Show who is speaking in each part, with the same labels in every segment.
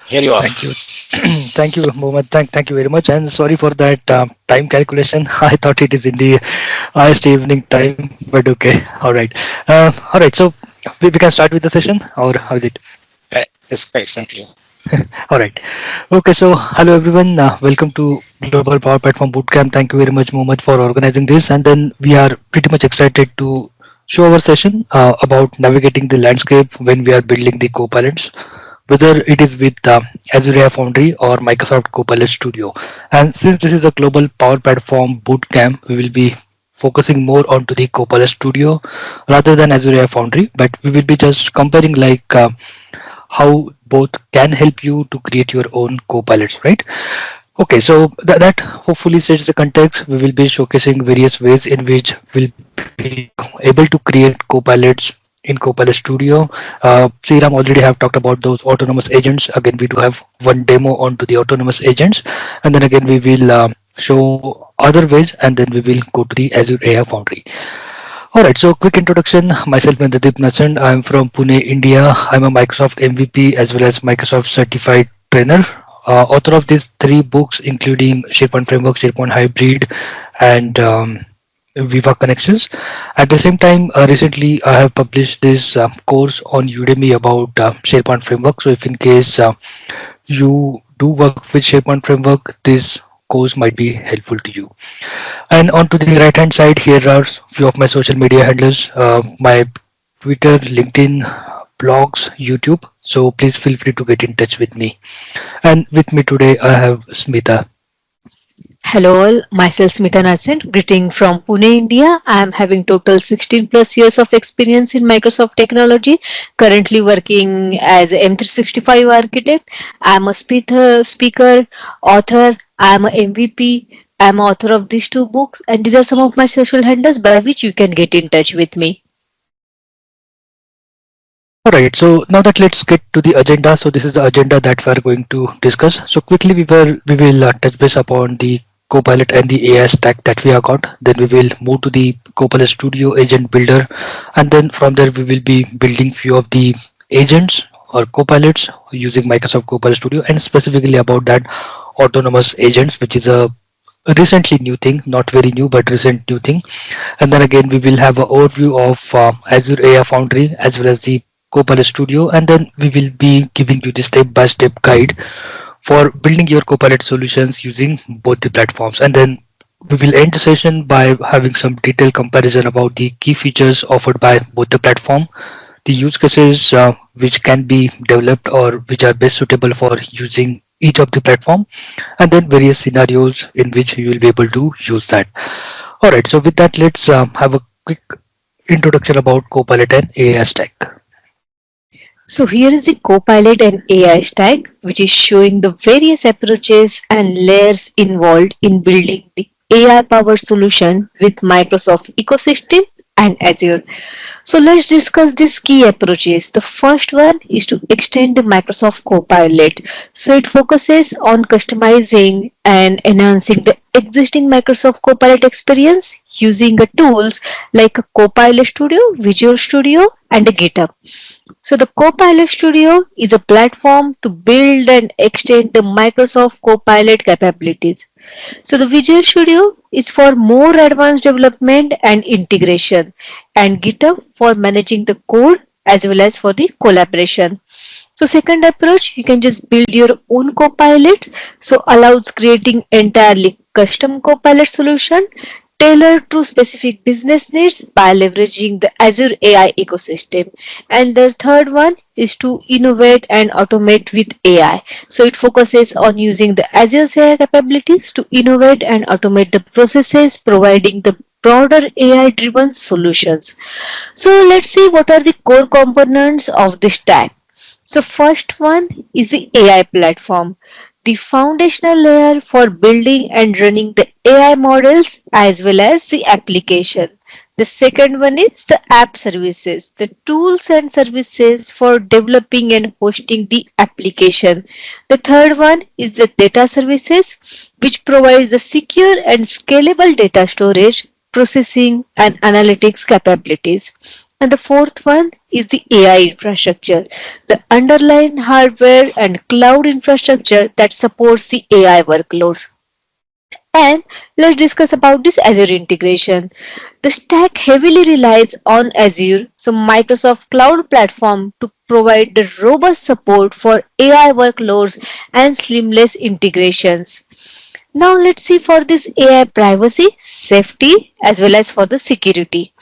Speaker 1: Here you are.
Speaker 2: Thank you. Thank you, Mohammed. Thank you very much. And sorry for that time calculation. I thought it is in the highest evening time, but okay. All right. So we can start with the session, or how is it?
Speaker 1: It's quite simply.
Speaker 2: All right. Okay. So hello everyone. Welcome to Global Power Platform Bootcamp. Thank you very much, Mohammed, for organizing this. And then we are pretty much excited to show our session about navigating the landscape when we are building the co-pilots, whether it is with Azure AI Foundry or Microsoft Copilot Studio. And since this is a global power platform bootcamp, we will be focusing more onto the Copilot Studio rather than Azure AI Foundry, but we will be just comparing like how both can help you to create your own Copilots, right? Okay, so that hopefully sets the context. We will be showcasing various ways in which we'll be able to create copilots in Copilot Studio. Sriram already have talked about those autonomous agents. Again, we do have one demo onto the autonomous agents, and then again we will show other ways, and then we will go to the Azure AI Foundry. All right, so quick introduction. Myself, Nandadeep Nachand. I'm from Pune, India. I'm a Microsoft MVP as well as Microsoft certified trainer. Author of these three books, including SharePoint Framework, SharePoint Hybrid, and Viva Connections. At the same time, recently I have published this course on Udemy about SharePoint Framework. So if in case you do work with SharePoint Framework, this course might be helpful to you. And on to the right hand side, here are few of my social media handles, my Twitter, LinkedIn, blogs, YouTube. So please feel free to get in touch with me. And with me today, I have Smita.
Speaker 3: Hello all, myself Smita Nathan, greeting from Pune, India. I am having total 16 plus years of experience in Microsoft technology, currently working as a M365 architect. I am a speaker, author, I am a MVP, I am author of these two books, and these are some of my social handles by which you can get in touch with me.
Speaker 2: All right, so now that let's get to the agenda. So this is the agenda that we are going to discuss. So quickly we will touch base upon the Copilot and the AI stack that we have got. Then we will move to the Copilot Studio Agent Builder, and then from there we will be building few of the agents or copilots using Microsoft Copilot Studio, and specifically about that autonomous agents, which is a recently new thing, not very new but recent new thing. And then again we will have an overview of Azure AI Foundry as well as the Copilot Studio, and then we will be giving you the step-by-step guide for building your Copilot solutions using both the platforms. And then we will end the session by having some detailed comparison about the key features offered by both the platform, the use cases which can be developed or which are best suitable for using each of the platform, and then various scenarios in which you will be able to use that. All right, so with that, let's have a quick introduction about Copilot and AI Stack.
Speaker 3: So here is the Copilot and AI stack, which is showing the various approaches and layers involved in building the AI-powered solution with Microsoft ecosystem and Azure. So let's discuss these key approaches. The first one is to extend the Microsoft Copilot. So it focuses on customizing and enhancing the existing Microsoft Copilot experience using the tools like a Copilot Studio, Visual Studio, and a GitHub. So the Copilot Studio is a platform to build and extend the Microsoft Copilot capabilities. So the Visual Studio is for more advanced development and integration, and GitHub for managing the code as well as for the collaboration. So second approach, you can just build your own Copilot. So allows creating entirely custom Copilot solution tailored to specific business needs by leveraging the Azure AI ecosystem. And the third one is to innovate and automate with AI. So it focuses on using the Azure AI capabilities to innovate and automate the processes, providing the broader AI driven solutions. So let's see what are the core components of the stack. So first one is the AI platform, the foundational layer for building and running the AI models as well as the application. The second one is the app services, the tools and services for developing and hosting the application. The third one is the data services, which provides the secure and scalable data storage, processing, and analytics capabilities. And the fourth one is the AI infrastructure, the underlying hardware and cloud infrastructure that supports the AI workloads. And let's discuss about this Azure integration. The stack heavily relies on Azure, so Microsoft Cloud Platform to provide the robust support for AI workloads and seamless integrations. Now let's see for this AI privacy, safety as well as for the security.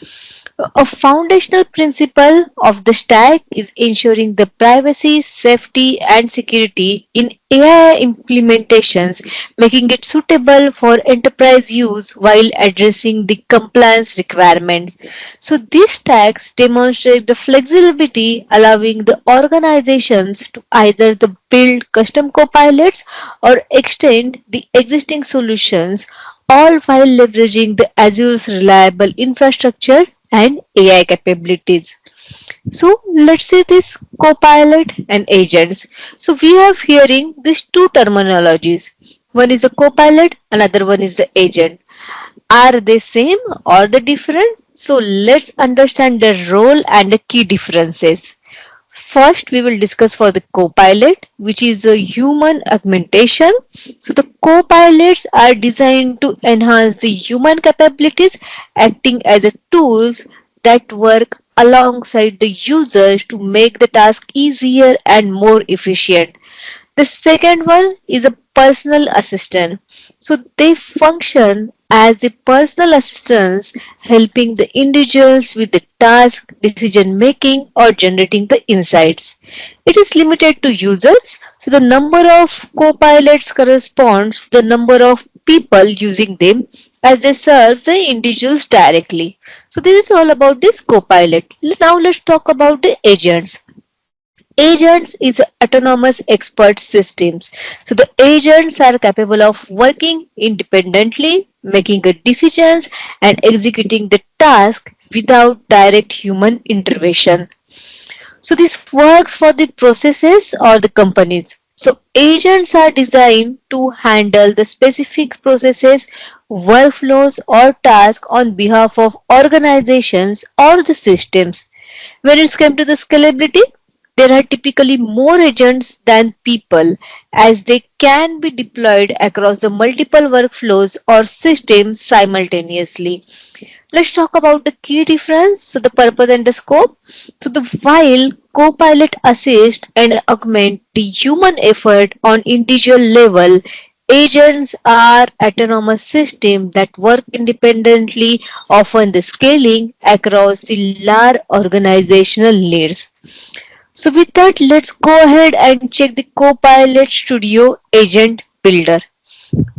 Speaker 3: A foundational principle of the stack is ensuring the privacy, safety, and security in AI implementations, making it suitable for enterprise use while addressing the compliance requirements. So, these stacks demonstrate the flexibility, allowing the organizations to either the build custom copilots or extend the existing solutions, all while leveraging the Azure's reliable infrastructure and AI capabilities. So let's see this copilot and agents. So we are hearing these two terminologies. One is the copilot, another one is the agent. Are they same or the different? So let's understand their role and the key differences. First, we will discuss for the Copilot, which is a human augmentation. So, the Copilots are designed to enhance the human capabilities, acting as a tools that work alongside the users to make the task easier and more efficient. The second one is a personal assistant. So they function as the personal assistants helping the individuals with the task, decision making or generating the insights. It is limited to users. So the number of co-pilots corresponds to the number of people using them as they serve the individuals directly. So this is all about this co-pilot. Now let's talk about the agents. Agents is autonomous expert systems. So the agents are capable of working independently, making good decisions and executing the task without direct human intervention. So this works for the processes or the companies. So agents are designed to handle the specific processes, workflows or tasks on behalf of organizations or the systems. When it's come to the scalability, there are typically more agents than people as they can be deployed across the multiple workflows or systems simultaneously. Let's talk about the key difference. So the purpose and the scope. So the while Copilot assist and augment the human effort on individual level, agents are autonomous systems that work independently, often the scaling across the large organizational needs. So with that, let's go ahead and check the Copilot Studio Agent Builder.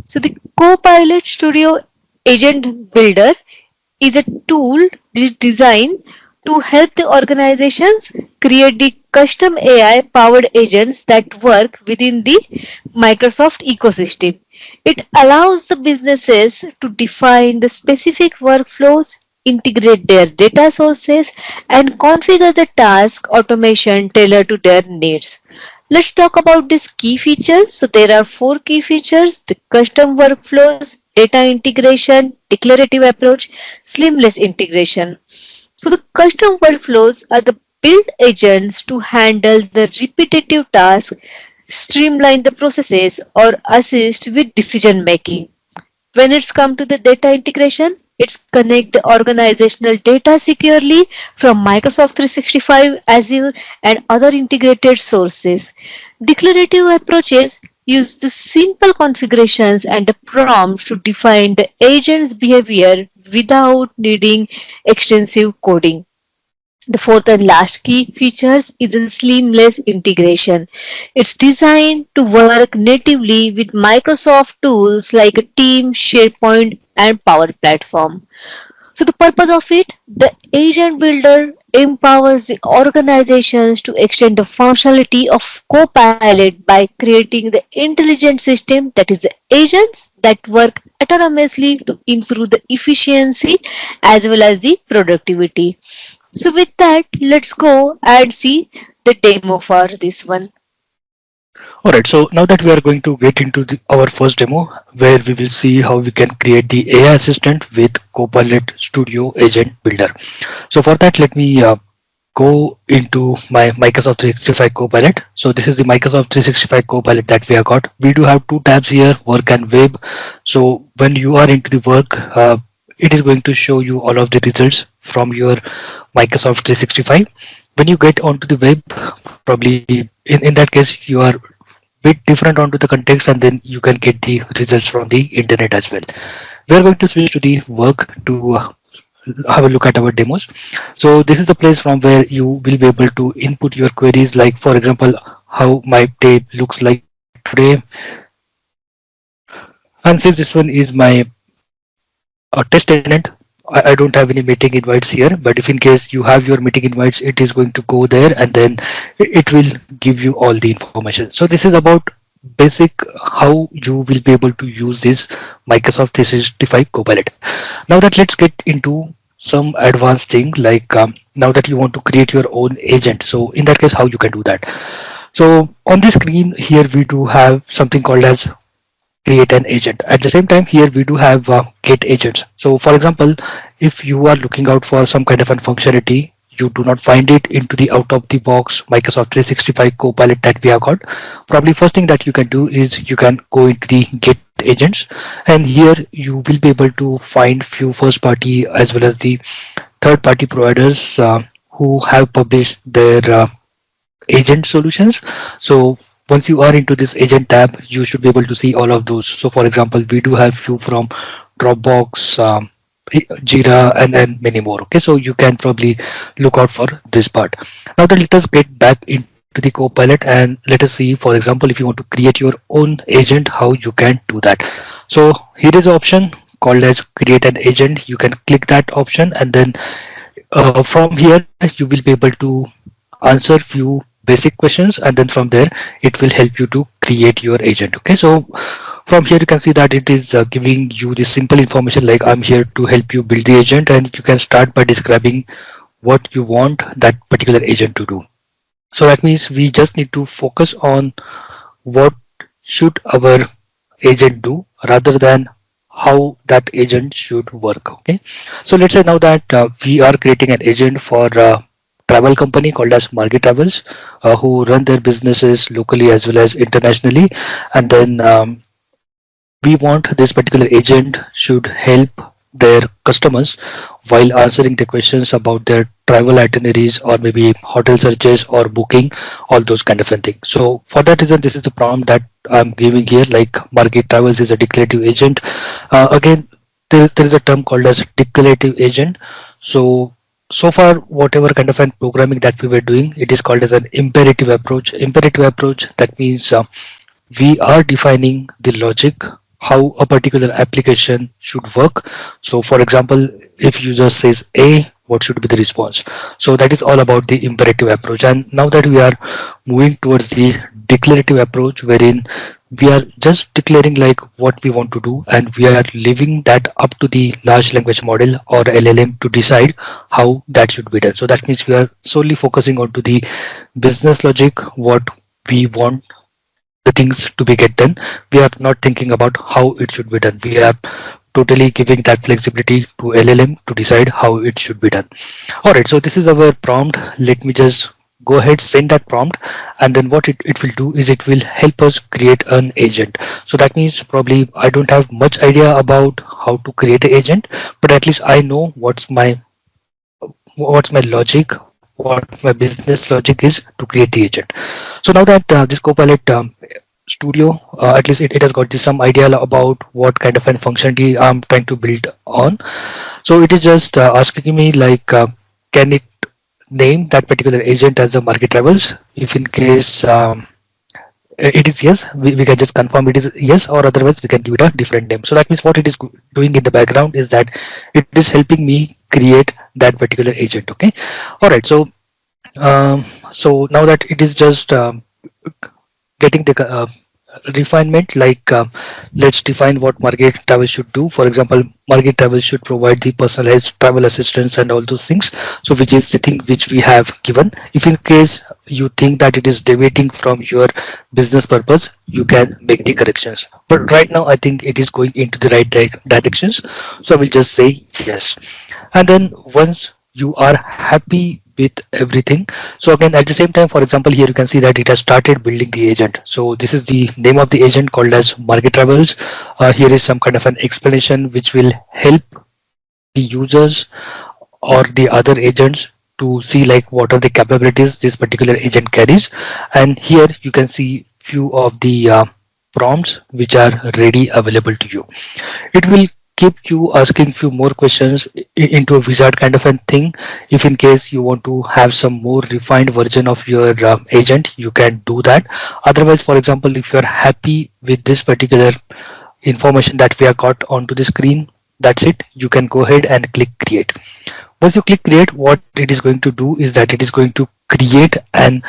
Speaker 3: So the Copilot Studio Agent Builder is a tool designed to help the organizations create the custom AI powered agents that work within the Microsoft ecosystem. It allows the businesses to define the specific workflows, integrate their data sources, and configure the task automation tailored to their needs. Let's talk about these key features. So there are four key features: the custom workflows, data integration, declarative approach, seamless integration. So the custom workflows are the built agents to handle the repetitive tasks, streamline the processes, or assist with decision making. When it's come to the data integration, it's connect the organizational data securely from Microsoft 365, Azure, and other integrated sources. Declarative approaches use the simple configurations and the prompts to define the agent's behavior without needing extensive coding. The fourth and last key features is a seamless integration. It's designed to work natively with Microsoft tools like Teams, SharePoint, and Power Platform. So the purpose of it, the agent builder empowers the organizations to extend the functionality of Copilot by creating the intelligent system that is the agents that work autonomously to improve the efficiency as well as the productivity. So with that, let's go and see the demo for this one.
Speaker 2: All right, so now that we are going to get into our first demo, where we will see how we can create the AI assistant with Copilot Studio Agent Builder. So for that, let me go into my Microsoft 365 Copilot. So this is the Microsoft 365 Copilot that we have got. We do have two tabs here, work and web. So when you are into the work, it is going to show you all of the results from your Microsoft 365. When you get onto the web, probably in that case, you are bit different onto the context, and then you can get the results from the internet as well. We are going to switch to the work to have a look at our demos. So this is the place from where you will be able to input your queries, like for example, how my day looks like today. And since this one is my test tenant, I don't have any meeting invites here, but if in case you have your meeting invites, it is going to go there, and then it will give you all the information. So this is about basic how you will be able to use this Microsoft 365 Copilot. Now that let's get into some advanced thing, like now that you want to create your own agent. So in that case, how you can do that. So on the screen here, we do have something called as create an agent. At the same time, here we do have get agents. So for example, if you are looking out for some kind of a functionality, you do not find it into the out of the box Microsoft 365 Copilot that we have got, probably first thing that you can do is you can go into the get agents, and here you will be able to find few first party as well as the third party providers who have published their agent solutions. So once you are into this agent tab, you should be able to see all of those. So for example, we do have few from Dropbox, Jira, and then many more. Okay, so you can probably look out for this part. Now then, let us get back into the Copilot and let us see, for example, if you want to create your own agent, how you can do that. So here is an option called as create an agent. You can click that option, and then from here you will be able to answer few basic questions, and then from there it will help you to create your agent. Okay, so from here you can see that it is giving you the simple information like I'm here to help you build the agent, and you can start by describing what you want that particular agent to do. So that means we just need to focus on what should our agent do rather than how that agent should work. Okay, so let's say now that we are creating an agent for travel company called as Margit Travels, who run their businesses locally as well as internationally, and then we want this particular agent should help their customers while answering the questions about their travel itineraries or maybe hotel searches or booking, all those kind of things. So for that reason, this is the prompt that I'm giving here, like Margit Travels is a declarative agent. Again, there is a term called as declarative agent. So far, whatever kind of an programming that we were doing, it is called as an imperative approach. Imperative approach, that means we are defining the logic how a particular application should work. So for example, if user says A, what should be the response? So that is all about the imperative approach. And now that we are moving towards the declarative approach, wherein we are just declaring like what we want to do, and we are leaving that up to the large language model or LLM to decide how that should be done. So that means we are solely focusing on to the business logic, what we want the things to be get done. We are not thinking about how it should be done. We are totally giving that flexibility to LLM to decide how it should be done. All right, so this is our prompt. Let me just go ahead, send that prompt, and then what it will do is it will help us create an agent. So that means probably I don't have much idea about how to create an agent, but at least I know what's my logic, what my business logic is to create the agent. So now that this Copilot Studio, at least it has got this some idea about what kind of an functionality I'm trying to build on. So it is just asking me like, can it name that particular agent as the Margit Travels? If in case it is yes, we can just confirm it is yes, or otherwise we can give it a different name. So that means what it is doing in the background is that it is helping me create that particular agent. Okay, all right. So now that it is just getting the refinement, like let's define what Market Travel should do. For example, Market Travel should provide the personalized travel assistance and all those things. So which is the thing which we have given. If in case you think that it is deviating from your business purpose, you can make the corrections. But right now, I think it is going into the right directions. So I will just say yes. And then once you are happy with everything, so again at the same time, for example, here you can see that it has started building the agent. So this is the name of the agent called as Market Travels. Here is some kind of an explanation which will help the users or the other agents to see like what are the capabilities this particular agent carries. And here you can see few of the prompts which are ready available to you. It will keep you asking few more questions into a wizard kind of a thing. If in case you want to have some more refined version of your agent, you can do that. Otherwise, for example, if you're happy with this particular information that we have got onto the screen, that's it. You can go ahead and click create. Once you click create, what it is going to do is that it is going to create an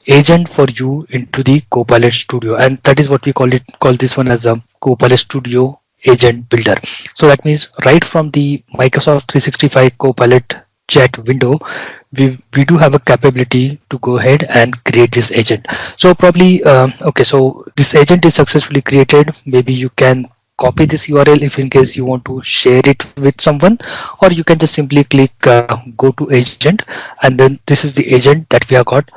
Speaker 2: agent for you into the Copilot Studio, and that is what we call this one as a Copilot Studio agent builder. So that means right from the Microsoft 365 Copilot chat window, we do have a capability to go ahead and create this agent. So probably okay, so this agent is successfully created. Maybe you can copy this URL if in case you want to share it with someone, or you can just simply click go to agent, and then this is the agent that we have got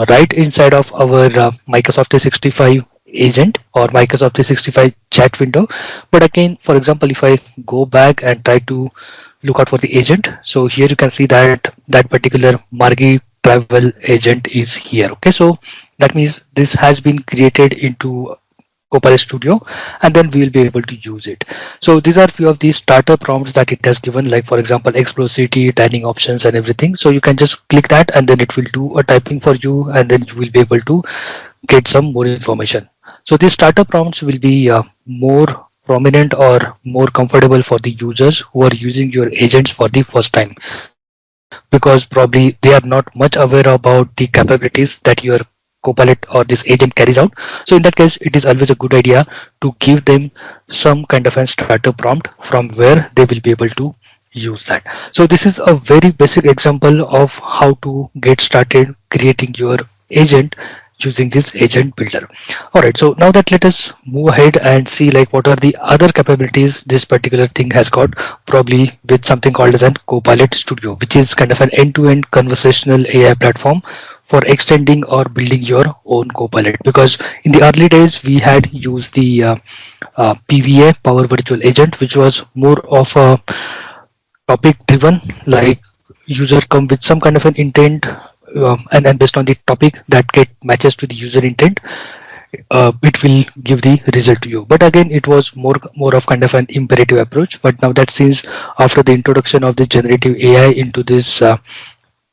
Speaker 2: right inside of our Microsoft 365 agent or Microsoft 365 chat window. But again, for example, if I go back and try to look out for the agent, so here you can see that that particular Margi Travel agent is here. Okay, so that means this has been created into Copilot Studio, and then we will be able to use it. So these are few of the starter prompts that it has given, like for example, explore city, dining options and everything. So you can just click that and then it will do a typing for you, and then you will be able to get some more information. So these starter prompts will be more prominent or more comfortable for the users who are using your agents for the first time, because probably they are not much aware about the capabilities that your Copilot or this agent carries out. So in that case, it is always a good idea to give them some kind of a starter prompt from where they will be able to use that. So this is a very basic example of how to get started creating your agent using this agent builder. All right, so now that let us move ahead and see like what are the other capabilities this particular thing has got, probably with something called as an Copilot Studio, which is kind of an end-to-end conversational AI platform for extending or building your own Copilot. Because in the early days we had used the PVA, Power Virtual Agent, which was more of a topic driven, like user come with some kind of an intent, and based on the topic that get matches to the user intent, it will give the result to you. But again, it was more of kind of an imperative approach. But now that since after the introduction of the generative AI into this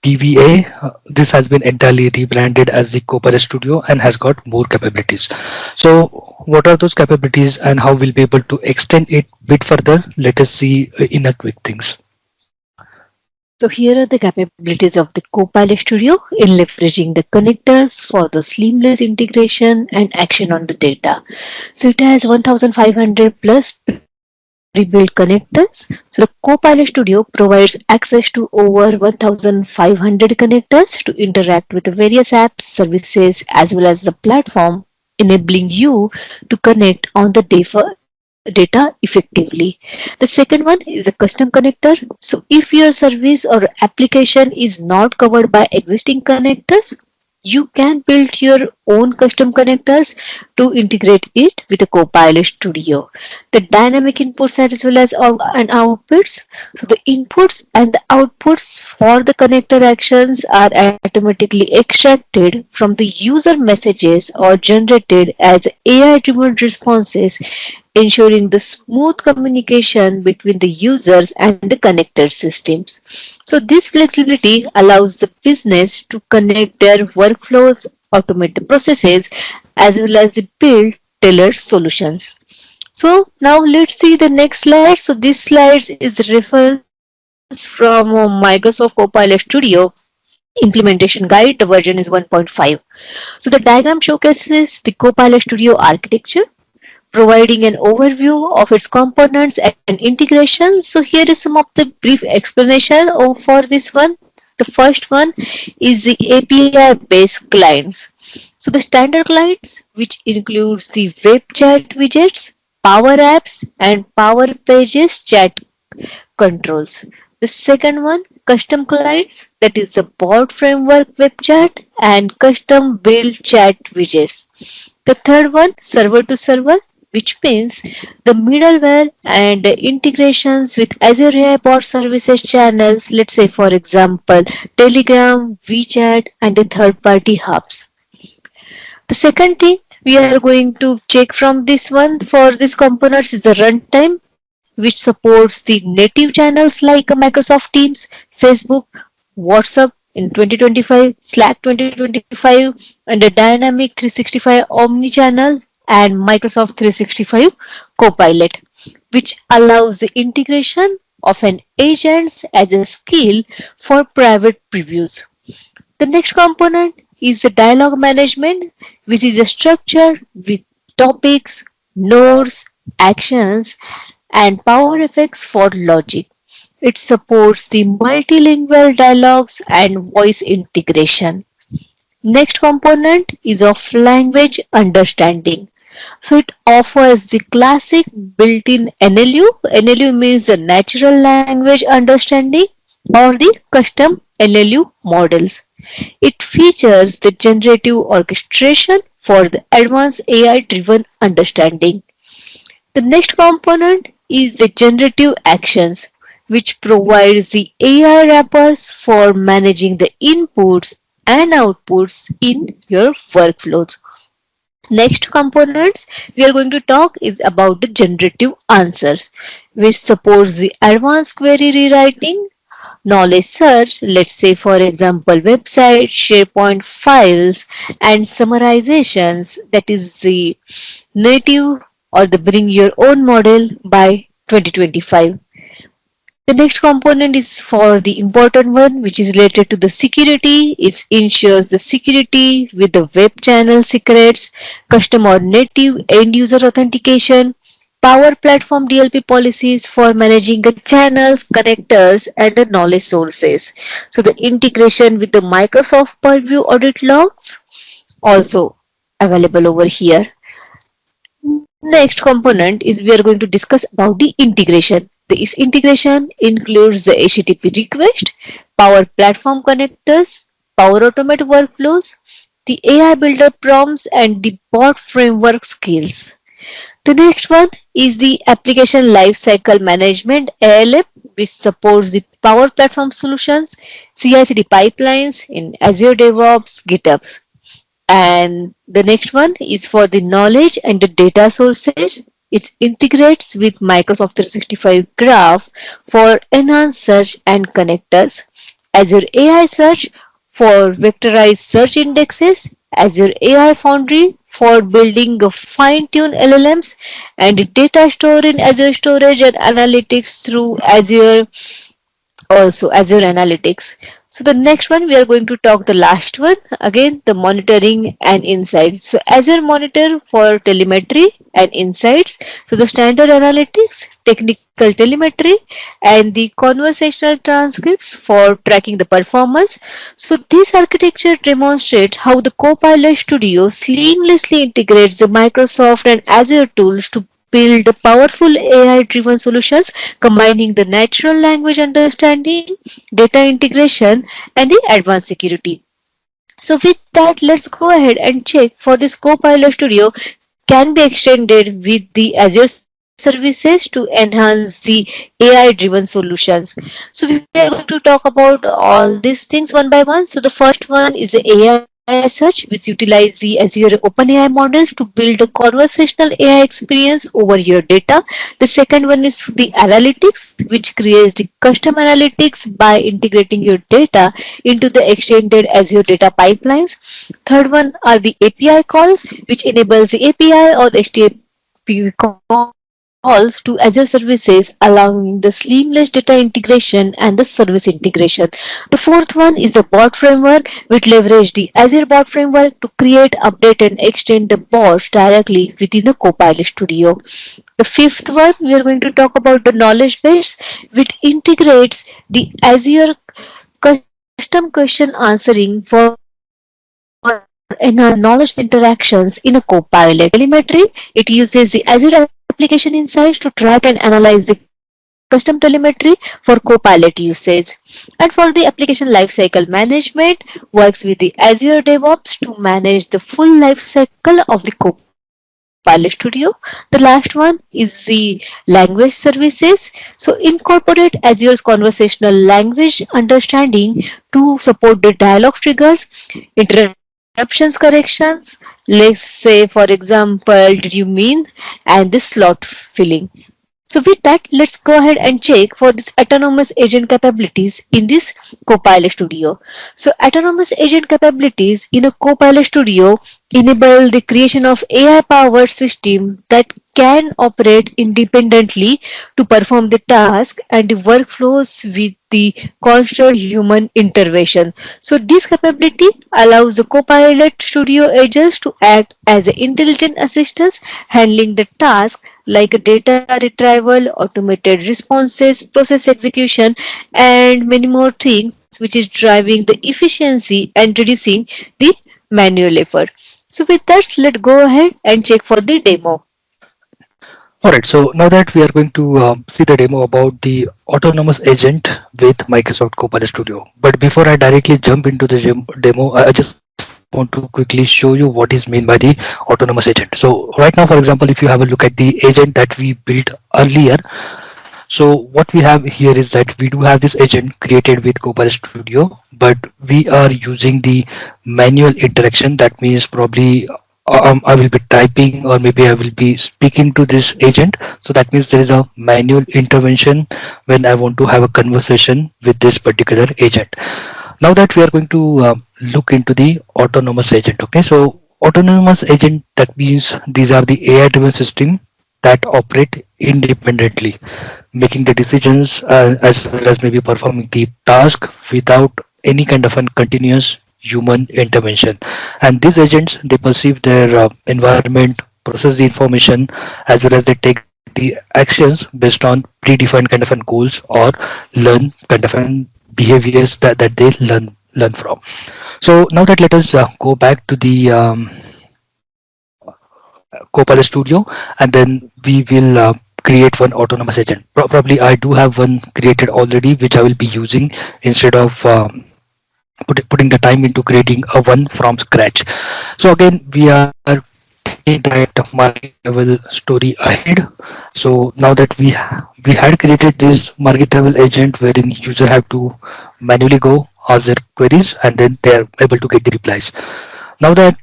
Speaker 2: PVA, this has been entirely rebranded as the Copilot Studio and has got more capabilities. So what are those capabilities and how we'll be able to extend it a bit further? Let us see in a quick things.
Speaker 3: So here are the capabilities of the Copilot Studio in leveraging the connectors for the seamless integration and action on the data. So it has 1500 plus pre-built connectors. So the Copilot Studio provides access to over 1500 connectors to interact with the various apps, services, as well as the platform, enabling you to connect on the data effectively. The second one is a custom connector. So if your service or application is not covered by existing connectors, you can build your own custom connectors to integrate it with the Copilot Studio. The dynamic inputs as well as and outputs. So the inputs and the outputs for the connector actions are automatically extracted from the user messages or generated as AI-driven responses, ensuring the smooth communication between the users and the connected systems. So this flexibility allows the business to connect their workflows, automate the processes, as well as build tailored solutions. So now let's see the next slide. So this slide is reference from Microsoft Copilot Studio. implementation guide. The version is 1.5. So the diagram showcases the Copilot Studio architecture, providing an overview of its components and integration. So here is some of the brief explanation for this one. The first one is the API based clients. So the standard clients, which includes the web chat widgets, Power Apps, and Power Pages chat controls. The second one, custom clients, that is the bot framework web chat and custom build chat widgets. The third one, server to server, which means the middleware and integrations with Azure AI bot services channels, let's say for example, Telegram, WeChat, and the third party hubs. The second thing we are going to check from this one for these components is the runtime, which supports the native channels like Microsoft Teams, Facebook, WhatsApp in 2025, Slack 2025, and the Dynamic 365 Omnichannel and Microsoft 365 Copilot, which allows the integration of an agent as a skill for private previews. The next component is the dialogue management, which is a structure with topics, nodes, actions, and power effects for logic. It supports the multilingual dialogues and voice integration. Next component is of language understanding. So it offers the classic built-in NLU. NLU means the natural language understanding or the custom NLU models. It features the generative orchestration for the advanced AI driven understanding. The next component is the generative actions, which provides the AI wrappers for managing the inputs and outputs in your workflows. Next components we are going to talk is about the generative answers, which supports the advanced query rewriting, knowledge search, let's say for example website, SharePoint files, and summarizations, that is the native or the bring your own model by 2025. The next component is for the important one, which is related to the security. It ensures the security with the web channel secrets, custom or native end user authentication, Power Platform DLP policies for managing the channels, connectors, and the knowledge sources. So the integration with the Microsoft Purview audit logs also available over here. Next component is we are going to discuss about the integration. This integration includes the HTTP request, Power Platform connectors, Power Automate workflows, the AI Builder prompts, and the bot framework skills. The next one is the Application Lifecycle Management ALM, which supports the Power Platform solutions, CI/CD pipelines in Azure DevOps, GitHub. And the next one is for the knowledge and the data sources. It integrates with Microsoft 365 Graph for enhanced search and connectors, Azure AI Search for vectorized search indexes, Azure AI Foundry for building fine-tuned LLMs, and data stored in Azure Storage and Analytics through Azure Analytics. So the next one we are going to talk the last one, again the monitoring and insights. So Azure Monitor for telemetry and insights. So the standard analytics, technical telemetry, and the conversational transcripts for tracking the performance. So this architecture demonstrates how the Copilot Studio seamlessly integrates the Microsoft and Azure tools to build powerful AI-driven solutions combining the natural language understanding, data integration, and the advanced security. So with that, let's go ahead and check for this Copilot Studio can be extended with the Azure services to enhance the AI-driven solutions. So we are going to talk about all these things one by one. So the first one is the AI search, which utilize the Azure OpenAI models to build a conversational AI experience over your data. The second one is the analytics, which creates the custom analytics by integrating your data into the extended Azure data pipelines. Third one are the API calls, which enables the API or HTTP calls calls to Azure services, allowing the seamless data integration and the service integration. The fourth one is the bot framework, which leverage the Azure bot framework to create, update, and extend the bots directly within the Copilot Studio. The fifth one, we are going to talk about the knowledge base, which integrates the Azure custom question answering for enhanced knowledge interactions in a Copilot. Telemetry, it uses the Azure Application Insights to track and analyze the custom telemetry for Copilot usage. And for the application lifecycle management, works with the Azure DevOps to manage the full lifecycle of the Copilot Studio. The last one is the language services. So incorporate Azure's conversational language understanding to support the dialogue triggers, interruptions corrections, let's say for example, did you mean, and the slot filling. So with that, let's go ahead and check for this autonomous agent capabilities in this Copilot Studio. So autonomous agent capabilities in a Copilot Studio enable the creation of AI-powered system that can operate independently to perform the task and the workflows with the constant human intervention. So this capability allows the Copilot Studio agents to act as intelligent assistants handling the task like data retrieval, automated responses, process execution, and many more things, which is driving the efficiency and reducing the manual effort. So with that, let's go ahead and check for the demo.
Speaker 2: Alright, so now that we are going to see the demo about the autonomous agent with Microsoft Copilot Studio. But before I directly jump into the demo, I just want to quickly show you what is meant by the autonomous agent. So right now, for example, if you have a look at the agent that we built earlier, so what we have here is that we do have this agent created with Copilot Studio, but we are using the manual interaction. That means probably I will be typing or maybe I will be speaking to this agent. So that means there is a manual intervention when I want to have a conversation with this particular agent. Now that we are going to look into the autonomous agent. Okay, so autonomous agent, that means these are the AI driven system that operate independently, making the decisions as well as maybe performing the task without any kind of a continuous human intervention. And these agents, they perceive their environment, process the information, as well as they take the actions based on predefined kind of an goals or learn kind of an behaviors that they learn from. So now that let us go back to the Copilot Studio, and then we will create one autonomous agent. Probably I do have one created already, which I will be using instead of putting the time into creating a one from scratch. So again, we are taking that market level story ahead. So now that we had created this market level agent wherein user have to manually go ask their queries and then they are able to get the replies. Now that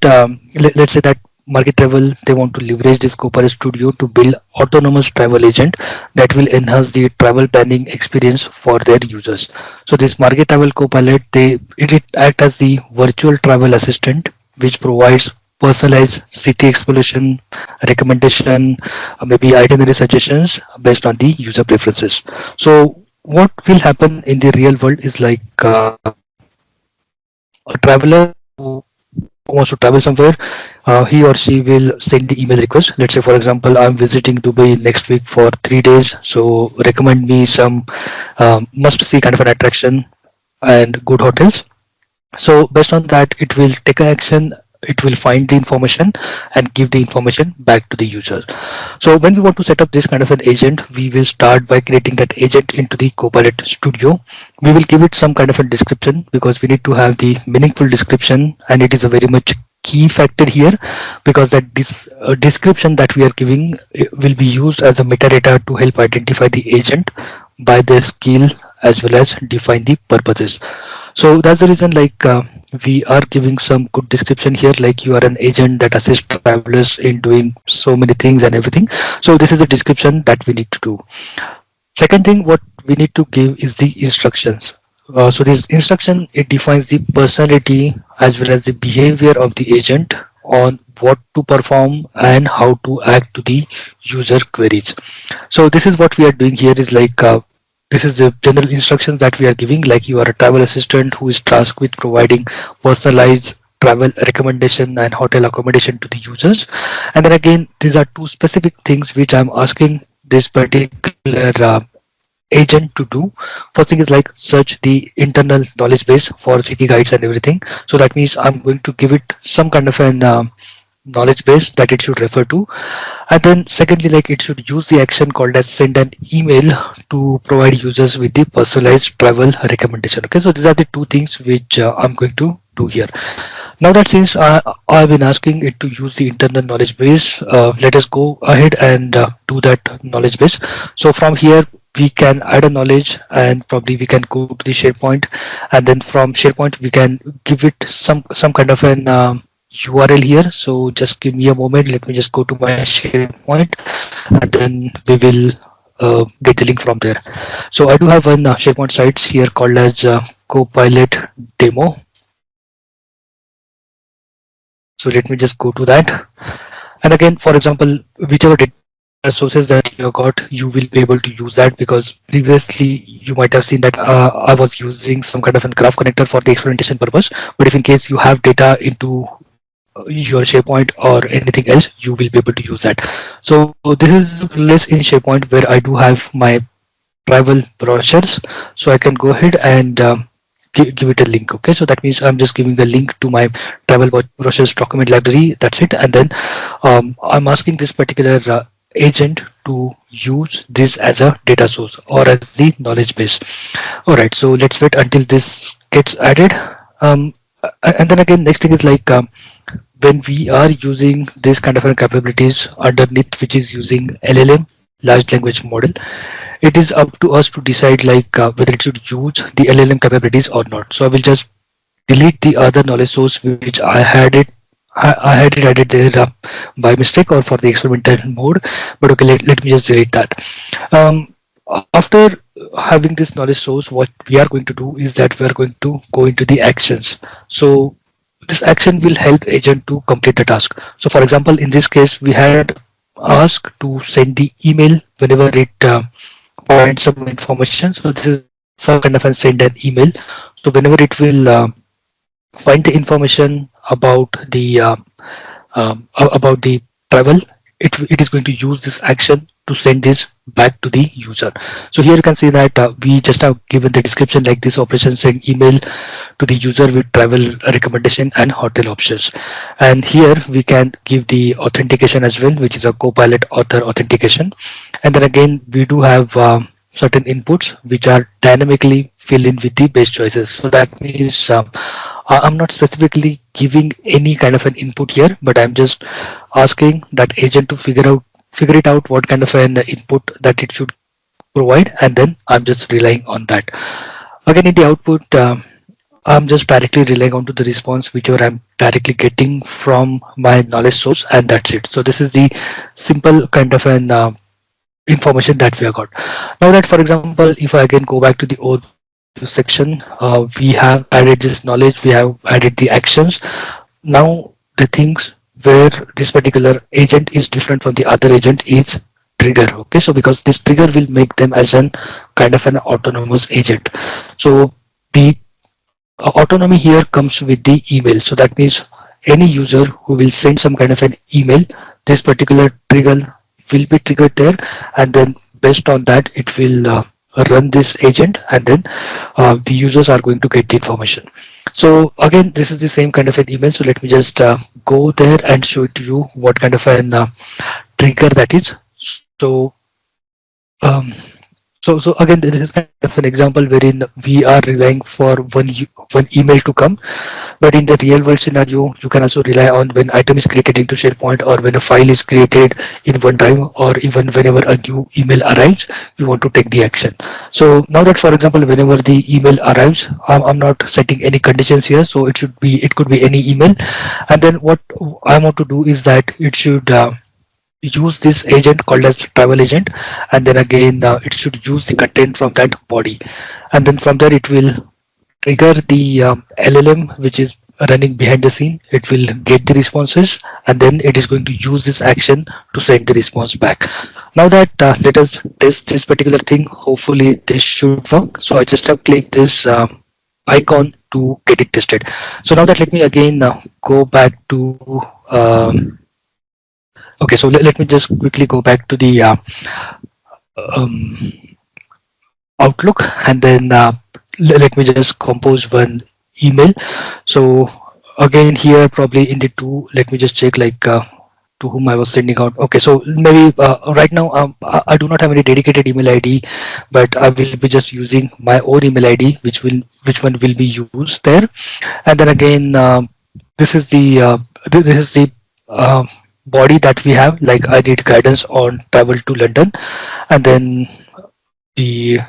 Speaker 2: let's say that market travel, they want to leverage this Copilot Studio to build autonomous travel agent that will enhance the travel planning experience for their users. So this market travel Copilot, it act as the virtual travel assistant which provides personalized city exploration, recommendation, maybe itinerary suggestions based on the user preferences. So what will happen in the real world is like a traveler who wants to travel somewhere, he or she will send the email request. Let's say, for example, I'm visiting Dubai next week for 3 days. So recommend me some must see kind of an attraction and good hotels. So based on that, it will take action. It will find the information and give the information back to the user. So when we want to set up this kind of an agent, we will start by creating that agent into the Copilot Studio. We will give it some kind of a description because we need to have the meaningful description, and it is a very much key factor here because that this description that we are giving will be used as a metadata to help identify the agent by the skill as well as define the purposes. So that's the reason we are giving some good description here, like you are an agent that assists travelers in doing so many things and everything. So this is the description that we need to do. Second thing, what we need to give is the instructions. So this instruction, it defines the personality as well as the behavior of the agent on what to perform and how to act to the user queries. So this is what we are doing here is like this is the general instructions that we are giving, like you are a travel assistant who is tasked with providing personalized travel recommendation and hotel accommodation to the users. And then again, these are two specific things which I'm asking this particular agent to do. First thing is like search the internal knowledge base for city guides and everything. So that means I'm going to give it some kind of an knowledge base that it should refer to. And then secondly, like it should use the action called as send an email to provide users with the personalized travel recommendation. Okay, so these are the two things which I'm going to do here. Now that since I've been asking it to use the internal knowledge base, let us go ahead and do that knowledge base. So from here we can add a knowledge and probably we can go to the SharePoint, and then from SharePoint we can give it some kind of an URL here. So just give me a moment. Let me just go to my SharePoint, and then we will get the link from there. So I do have one SharePoint sites here called as Copilot demo. So let me just go to that. And again, for example, whichever data sources that you got, you will be able to use that, because previously you might have seen that I was using some kind of a graph connector for the experimentation purpose. But if in case you have data into your SharePoint or anything else, you will be able to use that. So this is less in SharePoint where I do have my travel brochures. So I can go ahead and give it a link. Okay, so that means I'm just giving a link to my travel brochures document library. That's it. And then I'm asking this particular agent to use this as a data source or as the knowledge base. All right, so let's wait until this gets added. And then again, next thing is like when we are using this kind of capabilities underneath, which is using LLM, large language model, it is up to us to decide like whether it should use the LLM capabilities or not. So I will just delete the other knowledge source which I had it added there by mistake or for the experimental mode. But okay, let me just delete that. After having this knowledge source, what we are going to do is that we are going to go into the actions. So this action will help agent to complete the task. So for example, in this case, we had asked to send the email whenever it finds some information. So this is some kind of a send an email. So whenever it will find the information about the travel, it is going to use this action to send this back to the user. So here you can see that we just have given the description like this operation send email to the user with travel recommendation and hotel options. And here we can give the authentication as well, which is a Copilot author authentication. And then again, we do have certain inputs which are dynamically filled in with the base choices. So that means I'm not specifically giving any kind of an input here, but I'm just asking that agent to figure it out what kind of an input that it should provide, and then I'm just relying on that. Again, in the output, I'm just directly relying on to the response whichever I'm directly getting from my knowledge source, and that's it. So this is the simple kind of an information that we have got. Now that, for example, if I again go back to the old section, we have added this knowledge, we have added the actions. Now the things where this particular agent is different from the other agent is trigger. Okay, so because this trigger will make them as an kind of an autonomous agent. So the autonomy here comes with the email. So that means any user who will send some kind of an email, this particular trigger will be triggered there, and then based on that it will run this agent, and then the users are going to get the information. So again, this is the same kind of an email. So let me just go there and show it to you what kind of an trigger that is. So so again, this is kind of an example wherein we are relying for one email to come, but in the real world scenario, you can also rely on when item is created into SharePoint, or when a file is created in OneDrive, or even whenever a new email arrives, you want to take the action. So now that, for example, whenever the email arrives, I'm not setting any conditions here, so it could be any email, and then what I want to do is that it should use this agent called as travel agent, and then again it should use the content from that body, and then from there it will trigger the LLM which is running behind the scene. It will get the responses, and then it is going to use this action to send the response back. Now that let us test this particular thing. Hopefully this should work. So I just have clicked this icon to get it tested. So now that, let me again go back to okay, so let me just quickly go back to the um, Outlook, and then let me just compose one email. So again here, probably in the two, let me just check like to whom I was sending out. Okay, so maybe right now I do not have any dedicated email ID, but I will be just using my own email ID, which one will be used there. And then again, this is the this is the body that we have. Like, I need guidance on travel to London, and then the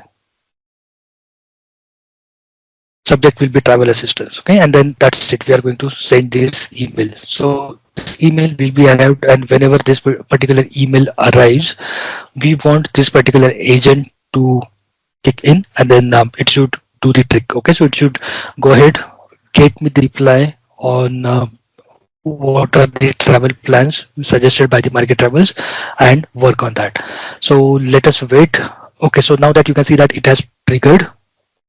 Speaker 2: subject will be travel assistance. Okay, and then that's it. We are going to send this email. So this email will be arrived, and whenever this particular email arrives, we want this particular agent to kick in, and then it should do the trick. Okay, so it should go ahead, get me the reply on what are the travel plans suggested by the Market Travels, and work on that. So let us wait. Okay, so now that you can see that it has triggered,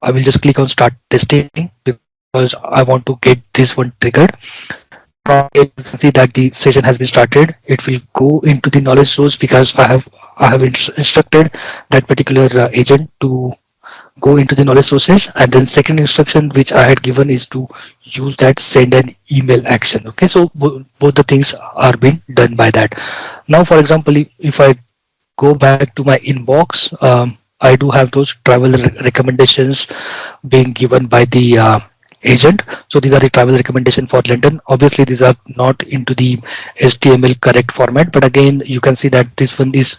Speaker 2: I will just click on start testing because I want to get this one triggered. From here you can see that the session has been started. It will go into the knowledge source because I have instructed that particular agent to go into the knowledge sources, and then second instruction which I had given is to use that send an email action. Okay, so both the things are being done by that. Now, for example, if I go back to my inbox, I do have those travel recommendations being given by the agent. So these are the travel recommendation for London. Obviously these are not into the HTML correct format, but again you can see that this one is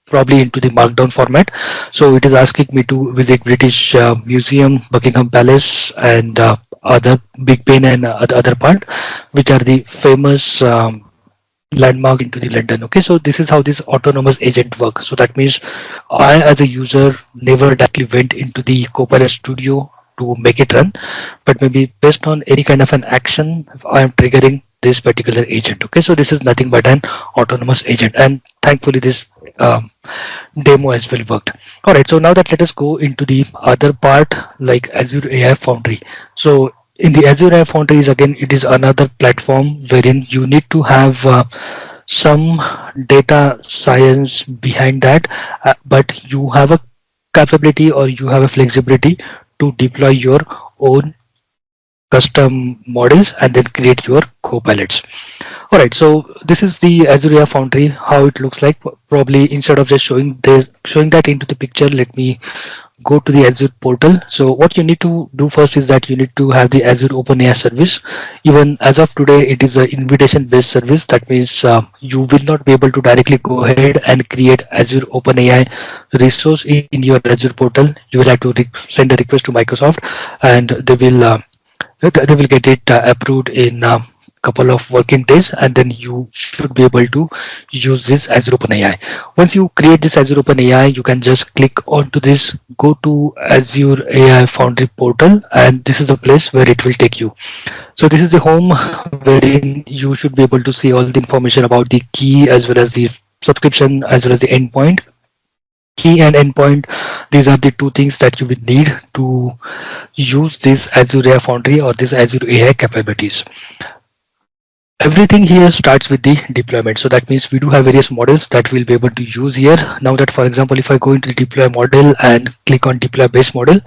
Speaker 2: probably into the markdown format. So it is asking me to visit British Museum, Buckingham Palace, and other Big Ben, and other part, which are the famous landmark into the London. Okay, so this is how this autonomous agent works. So that means I, as a user, never directly went into the Copilot Studio to make it run, but maybe based on any kind of an action, I am triggering this particular agent. Okay, so this is nothing but an autonomous agent, and thankfully this demo as well worked. All right, so now that let us go into the other part, like Azure AI Foundry. So in the Azure AI Foundry is, again, it is another platform wherein you need to have some data science behind that, but you have a capability, or you have a flexibility to deploy your own custom models and then create your copilots. All right, so this is the Azure AI Foundry, how it looks like. Probably instead of just showing that into the picture, let me go to the Azure portal. So what you need to do first is that you need to have the Azure OpenAI service. Even as of today, it is an invitation based service. That means you will not be able to directly go ahead and create Azure OpenAI resource in your Azure portal. You will have to send a request to Microsoft, and they will get it approved in couple of working days, and then you should be able to use this Azure OpenAI. Once you create this Azure OpenAI, you can just click onto this, go to Azure AI Foundry portal, and this is a place where it will take you. So this is the home wherein you should be able to see all the information about the key, as well as the subscription, as well as the endpoint. Key and endpoint, these are the two things that you will need to use this Azure AI Foundry or this Azure AI capabilities. Everything here starts with the deployment. So that means we do have various models that we'll be able to use here. Now that, for example, if I go into the deploy model and click on deploy base model,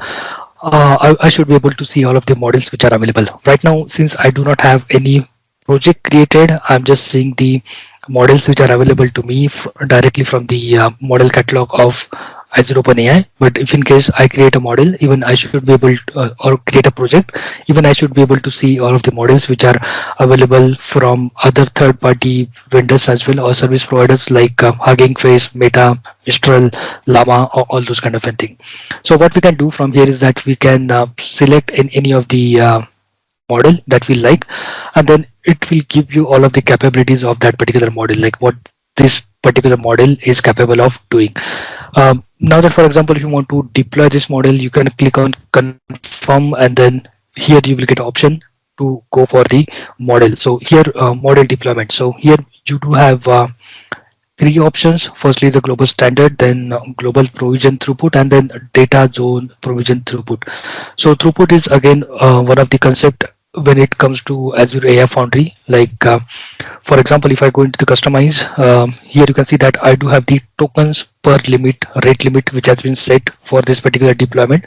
Speaker 2: I should be able to see all of the models which are available. Right now, since I do not have any project created, I'm just seeing the models which are available to me directly from the model catalog of Azure OpenAI. But if in case I create a model, even I should be able to, or create a project, even I should be able to see all of the models which are available from other third-party vendors as well, or service providers like Hugging Face, Meta, Mistral, Llama, or all those kind of thing. So what we can do from here is that we can select in any of the model that we like, and then it will give you all of the capabilities of that particular model, like what this particular model is capable of doing. Now that, for example, if you want to deploy this model, you can click on confirm, and then here you will get an option to go for the model. So here model deployment. So here you do have three options. Firstly, the global standard, then global provision throughput, and then data zone provision throughput. So throughput is again one of the concept when it comes to Azure AI Foundry. Like for example, if I go into the customize, here you can see that I do have the tokens per limit, rate limit, which has been set for this particular deployment.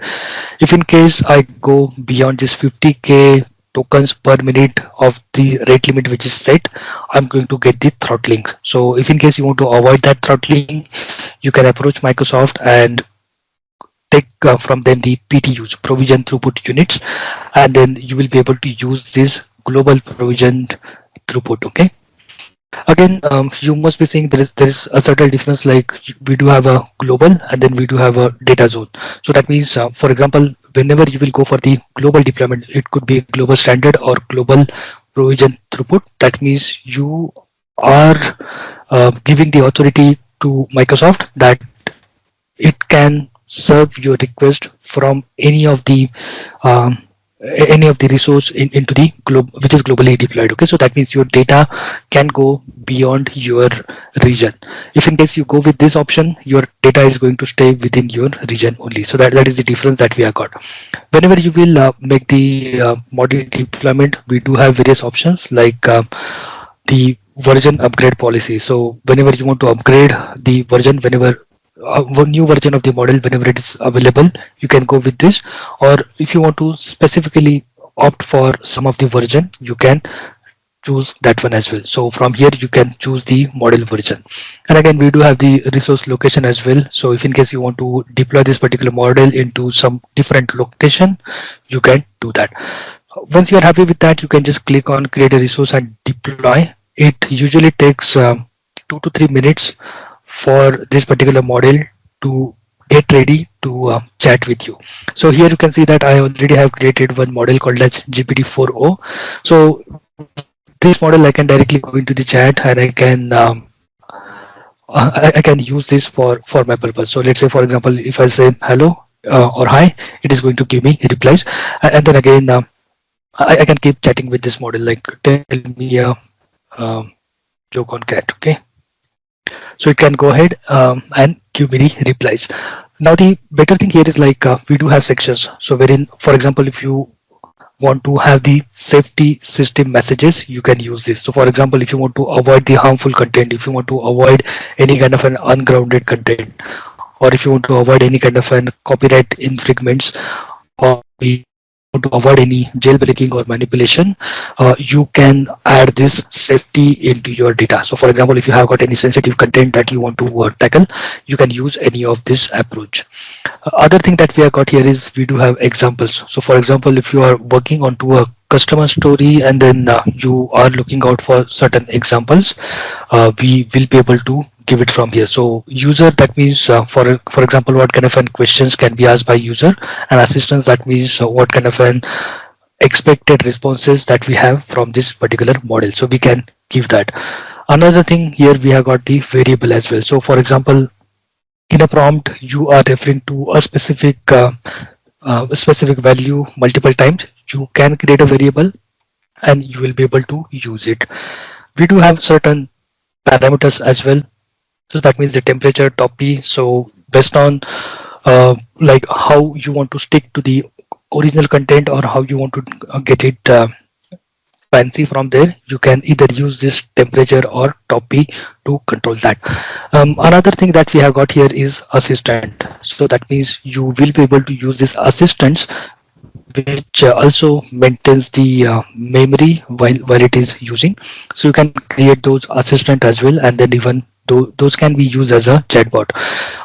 Speaker 2: If in case I go beyond this 50K tokens per minute of the rate limit which is set, I'm going to get the throttling. So if in case you want to avoid that throttling, you can approach Microsoft and take from them the PTUs, provision throughput units, and then you will be able to use this global provisioned throughput. Okay. Again, you must be seeing there is a subtle difference. Like we do have a global and then we do have a data zone. So that means, for example, whenever you will go for the global deployment, it could be global standard or global provision throughput. That means you are giving the authority to Microsoft that it can serve your request from um, any of the resource into the globe which is globally deployed. Okay, so that means your data can go beyond your region. If in case you go with this option, your data is going to stay within your region only. So that is the difference that we have got. Whenever you will make the model deployment, we do have various options like the version upgrade policy. So whenever you want to upgrade the version, whenever one new version of the model, whenever it is available, you can go with this. Or if you want to specifically opt for some of the version, you can choose that one as well. So from here you can choose the model version. And again, we do have the resource location as well. So if in case you want to deploy this particular model into some different location, you can do that. Once you are happy with that, you can just click on create a resource and deploy. It usually takes 2 to 3 minutes for this particular model to get ready to chat with you. So here you can see that I already have created one model called as GPT-4o. So this model I can directly go into the chat and I can use this for my purpose. So let's say, for example, if I say hello or hi, it is going to give me replies, and then again I can keep chatting with this model, like tell me a joke on cat. Okay, so it can go ahead and give me the replies. Now the better thing here is like we do have sections. So wherein, for example, if you want to have the safety system messages, you can use this. So for example, if you want to avoid the harmful content, if you want to avoid any kind of an ungrounded content, or if you want to avoid any kind of an copyright infringements, or you want to avoid any jailbreaking or manipulation, you can add this safety into your data. So for example, if you have got any sensitive content that you want to tackle, you can use any of this approach. Other thing that we have got here is we do have examples. So for example, if you are working onto a customer story and then you are looking out for certain examples, we will be able to give it from here. So user, that means for example, what kind of an questions can be asked by user, and assistance, that means what kind of an expected responses that we have from this particular model. So we can give that. Another thing here, we have got the variable as well. So for example, in a prompt, you are referring to a specific value multiple times. You can create a variable and you will be able to use it. We do have certain parameters as well. So that means the temperature, topi. So based on like how you want to stick to the original content or how you want to get it fancy from there, you can either use this temperature or topi to control that. Another thing that we have got here is assistant. So that means you will be able to use this assistants, which also maintains the memory while it is using. So you can create those assistant as well, and then even those can be used as a chatbot,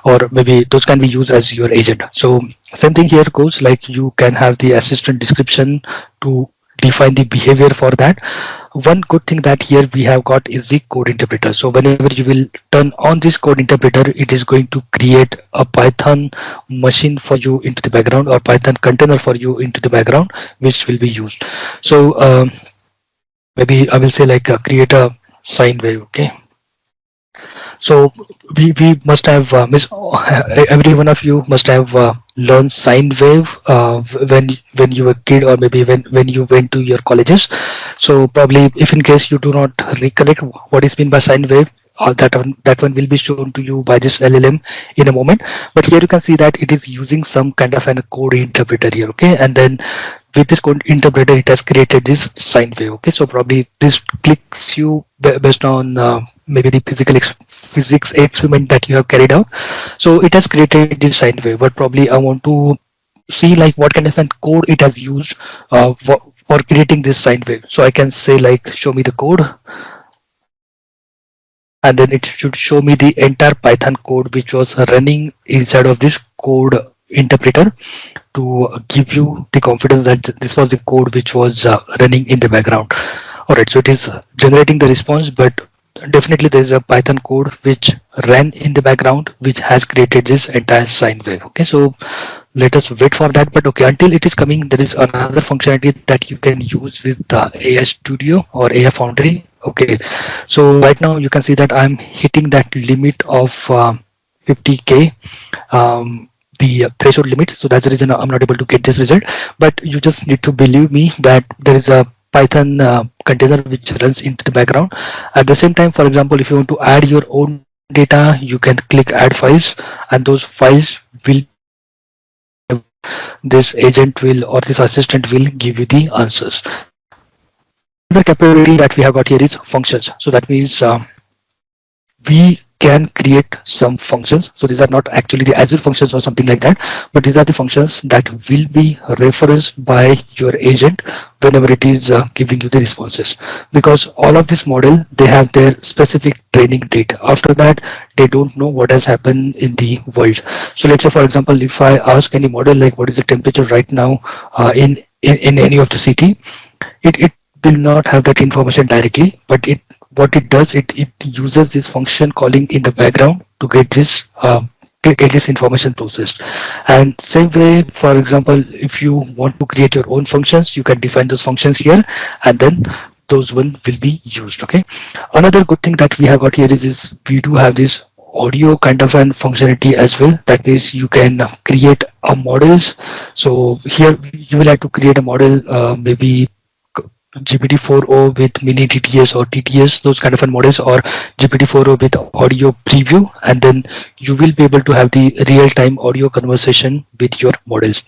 Speaker 2: or maybe those can be used as your agent. So same thing here goes, like you can have the assistant description to define the behavior for that. One good thing that here we have got is the code interpreter. So whenever you will turn on this code interpreter, it is going to create a Python machine for you into the background, or Python container for you into the background, which will be used. So maybe I will say like create a sine wave. Okay, So we must have every one of you must have learned sine wave when you were a kid, or maybe when you went to your colleges. So probably, if in case you do not recollect what is meant by sine wave, that one will be shown to you by this LLM in a moment. But here you can see that it is using some kind of an code interpreter here, okay? And then with this code interpreter, it has created this sine wave, okay? So probably this clicks you based on maybe the physics experiment that you have carried out. So it has created this sine wave, but probably I want to see like what kind of an code it has used for creating this sine wave. So I can say like show me the code, and then it should show me the entire Python code which was running inside of this code interpreter to give you the confidence that this was the code which was running in the background. All right, so it is generating the response, but definitely there is a Python code which ran in the background which has created this entire sine wave. Okay, so let us wait for that. But okay, until it is coming, there is another functionality that you can use with the AI Studio or AI Foundry. Okay, so right now you can see that I'm hitting that limit of 50k, the threshold limit. So that's the reason I'm not able to get this result. But you just need to believe me that there is a Python container which runs into the background. At the same time, for example, if you want to add your own data, you can click add files, and those files will, this agent will, or this assistant will give you the answers. Another capability that we have got here is functions. So that means we can create some functions. So these are not actually the Azure functions or something like that, but these are the functions that will be referenced by your agent whenever it is giving you the responses. Because all of this model, they have their specific training data. After that, they don't know what has happened in the world. So let's say, for example, if I ask any model like what is the temperature right now in any of the city, it will not have that information directly, but what it does, it uses this function calling in the background to get this information processed. And same way, for example, if you want to create your own functions, you can define those functions here, and then those one will be used. Okay. Another good thing that we have got here is we do have this audio kind of an functionality as well. That means you can create a models. So here you will have to create a model, maybe GPT-4o with mini TTS or TTS, those kind of models, or GPT-4o with audio preview, and then you will be able to have the real-time audio conversation with your models.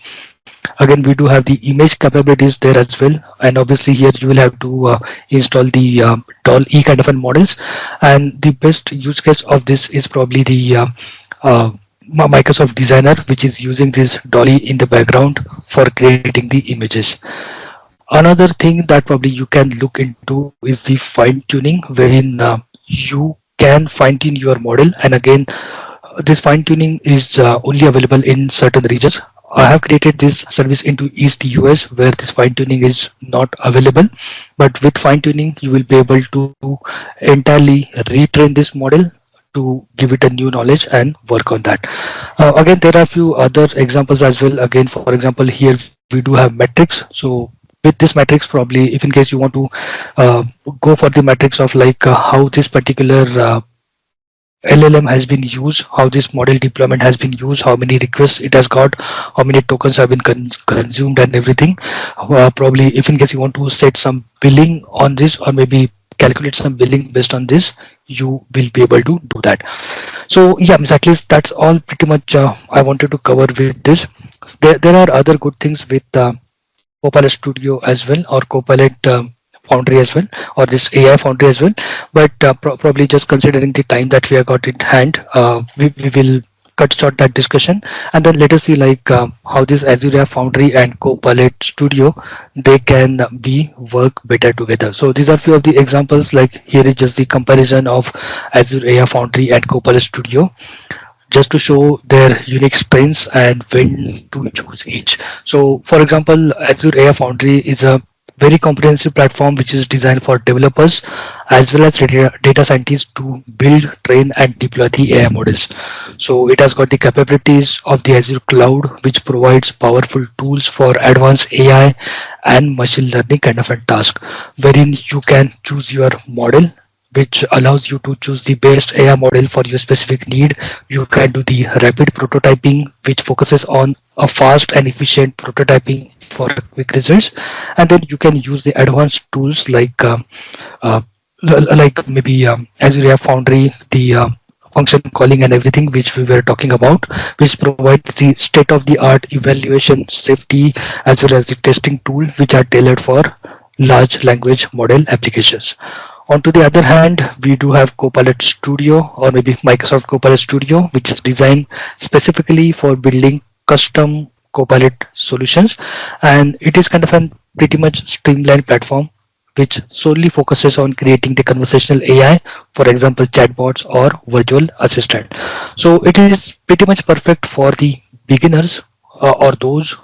Speaker 2: Again, we do have the image capabilities there as well, and obviously here you will have to install the DALL-E kind of models, and the best use case of this is probably the Microsoft Designer, which is using this DALL-E in the background for creating the images. Another thing that probably you can look into is the fine tuning, wherein you can fine tune your model. And again, this fine tuning is only available in certain regions. I have created this service into East US where this fine tuning is not available. But with fine tuning, you will be able to entirely retrain this model to give it a new knowledge and work on that. Again, there are a few other examples as well. Again, for example, here we do have metrics. So with this matrix, probably if in case you want to go for the matrix of like how this particular LLM has been used, how this model deployment has been used, how many requests it has got, how many tokens have been consumed and everything. Probably if in case you want to set some billing on this, or maybe calculate some billing based on this, you will be able to do that. So yeah, at least that's all pretty much I wanted to cover with this. There are other good things with Copilot Studio as well, or Copilot Foundry as well, or this AI Foundry as well. But probably just considering the time that we have got in hand, we will cut short that discussion, and then let us see like how this Azure AI Foundry and Copilot Studio, they can be work better together. So these are few of the examples. Like here is just the comparison of Azure AI Foundry and Copilot Studio, just to show their unique strengths and when to choose each. So for example, Azure AI Foundry is a very comprehensive platform which is designed for developers as well as data scientists to build, train and deploy the AI models. So it has got the capabilities of the Azure cloud, which provides powerful tools for advanced AI and machine learning kind of a task, wherein you can choose your model which allows you to choose the best AI model for your specific need. You can do the rapid prototyping, which focuses on a fast and efficient prototyping for quick results. And then you can use the advanced tools uh, like maybe Azure AI Foundry, the function calling and everything which we were talking about, which provides the state-of-the-art evaluation, safety, as well as the testing tool, which are tailored for large language model applications. On to the other hand, we do have Copilot Studio, or maybe Microsoft Copilot Studio, which is designed specifically for building custom Copilot solutions, and it is kind of a pretty much streamlined platform which solely focuses on creating the conversational AI, for example, chatbots or virtual assistant. So it is pretty much perfect for the beginners or those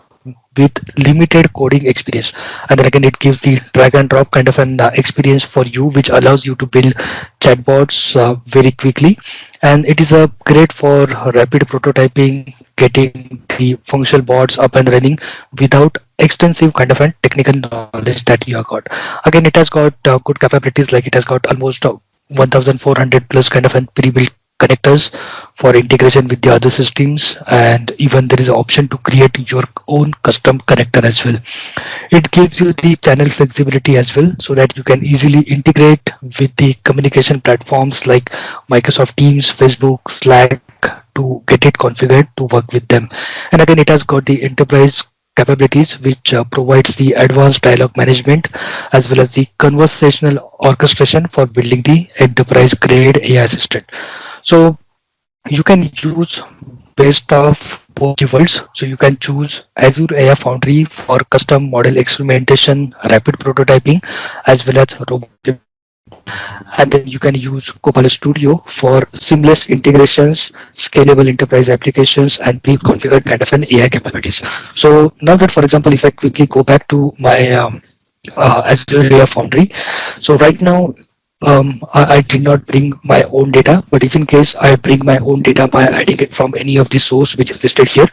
Speaker 2: with limited coding experience. And then again, it gives the drag and drop kind of an experience for you, which allows you to build chatbots very quickly. And it is great for rapid prototyping, getting the functional bots up and running without extensive kind of a technical knowledge that you have got. Again, it has got good capabilities, like it has got almost 1400 plus kind of a pre-built connectors for integration with the other systems, and even there is an option to create your own custom connector as well. It gives you the channel flexibility as well, so that you can easily integrate with the communication platforms like Microsoft Teams, Facebook, Slack, to get it configured to work with them. And again, it has got the enterprise capabilities, which provides the advanced dialogue management as well as the conversational orchestration for building the enterprise grade AI assistant. So you can use best of both the worlds. So you can choose Azure AI Foundry for custom model experimentation, rapid prototyping, as well as robotic. And then you can use Copilot Studio for seamless integrations, scalable enterprise applications, and pre-configured kind of an AI capabilities. So now that, for example, if I quickly go back to my Azure AI Foundry, so right now I did not bring my own data, but if in case I bring my own data by adding it from any of the source which is listed here,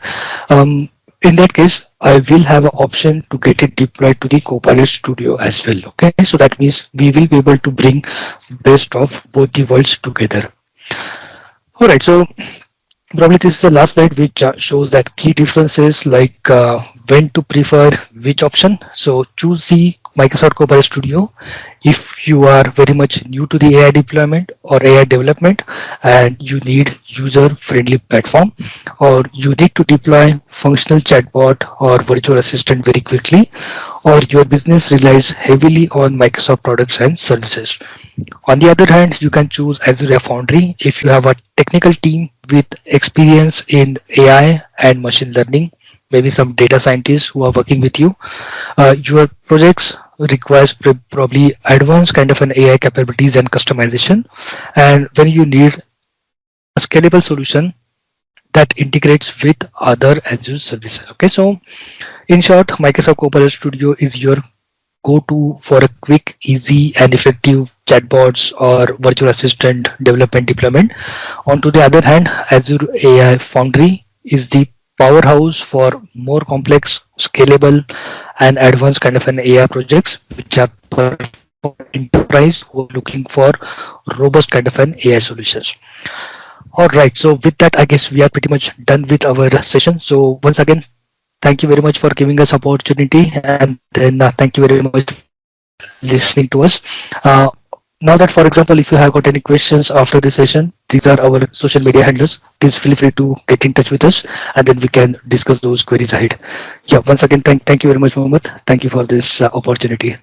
Speaker 2: in that case, I will have an option to get it deployed to the Copilot Studio as well. Okay, so that means we will be able to bring best of both the worlds together. All right, so probably this is the last slide, which shows that key differences, like when to prefer which option. So choose the Microsoft Copilot Studio if you are very much new to the AI deployment or AI development and you need user-friendly platform, or you need to deploy functional chatbot or virtual assistant very quickly, or your business relies heavily on Microsoft products and services. On the other hand, you can choose Azure AI Foundry if you have a technical team with experience in AI and machine learning, maybe some data scientists who are working with you. Your projects requires probably advanced kind of an AI capabilities and customization, and when you need a scalable solution that integrates with other Azure services. Okay, so in short, Microsoft Copilot Studio is your go-to for a quick, easy, and effective chatbots or virtual assistant development deployment. On to the other hand, Azure AI Foundry is the powerhouse for more complex, scalable, and advanced kind of an AI projects, which are for enterprise who are looking for robust kind of an AI solutions. All right, so with that, I guess we are pretty much done with our session. So once again, thank you very much for giving us opportunity, and then thank you very much for listening to us. Now that, for example, if you have got any questions after the session, these are our social media handles. Please feel free to get in touch with us, and then we can discuss those queries ahead. Yeah, once again, thank you very much, Mohammed. Thank you for this opportunity.